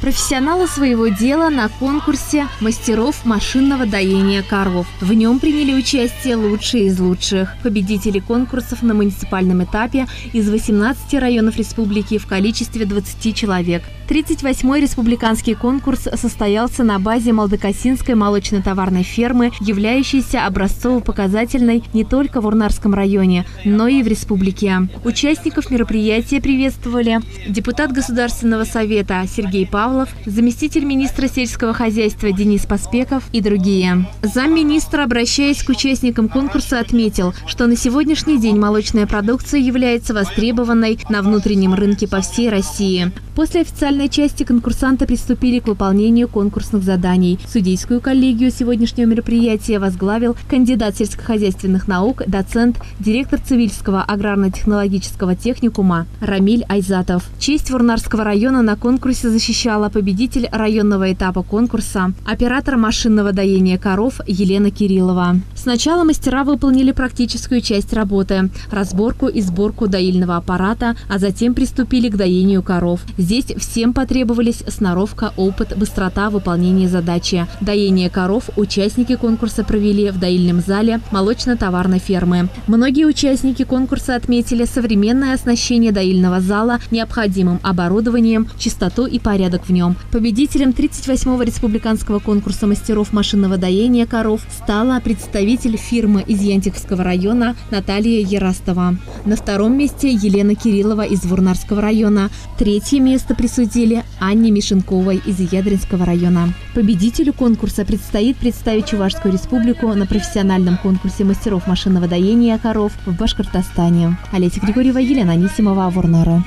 Профессионалы своего дела на конкурсе мастеров машинного доения коров. В нем приняли участие лучшие из лучших. Победители конкурсов на муниципальном этапе из 18 районов республики в количестве 20 человек. 38-й республиканский конкурс состоялся на базе Молдокосинской молочно-товарной фермы, являющейся образцово-показательной не только в Урнарском районе, но и в республике. Участников мероприятия приветствовали депутат Государственного совета Сергей Павлов, заместитель министра сельского хозяйства Денис Поспеков и другие. Замминистра, обращаясь к участникам конкурса, отметил, что на сегодняшний день молочная продукция является востребованной на внутреннем рынке по всей России. После официальной части конкурсанты приступили к выполнению конкурсных заданий. Судейскую коллегию сегодняшнего мероприятия возглавил кандидат сельскохозяйственных наук, доцент, директор Цивильского аграрно-технологического техникума Рамиль Айзатов. Честь Урнарского района на конкурсе защищала победитель районного этапа конкурса, оператор машинного доения коров Елена Кириллова. Сначала мастера выполнили практическую часть работы – разборку и сборку доильного аппарата, а затем приступили к доению коров. Здесь всем потребовались сноровка, опыт, быстрота выполнения задачи. Доение коров участники конкурса провели в доильном зале молочно-товарной фермы. Многие участники конкурса отметили современное оснащение доильного зала необходимым оборудованием, чистоту и порядок в нем. Победителем 38-го республиканского конкурса мастеров машинного доения коров стала представитель фирмы из Янтиковского района Наталья Ярастова. На втором месте Елена Кириллова из Урнарского района. Третье место присудили Анне Мишенковой из Ядринского района. Победителю конкурса предстоит представить Чувашскую республику на профессиональном конкурсе мастеров машинного доения коров в Башкортостане. Олеся Григорьева, Елена Анисимова, Урнары.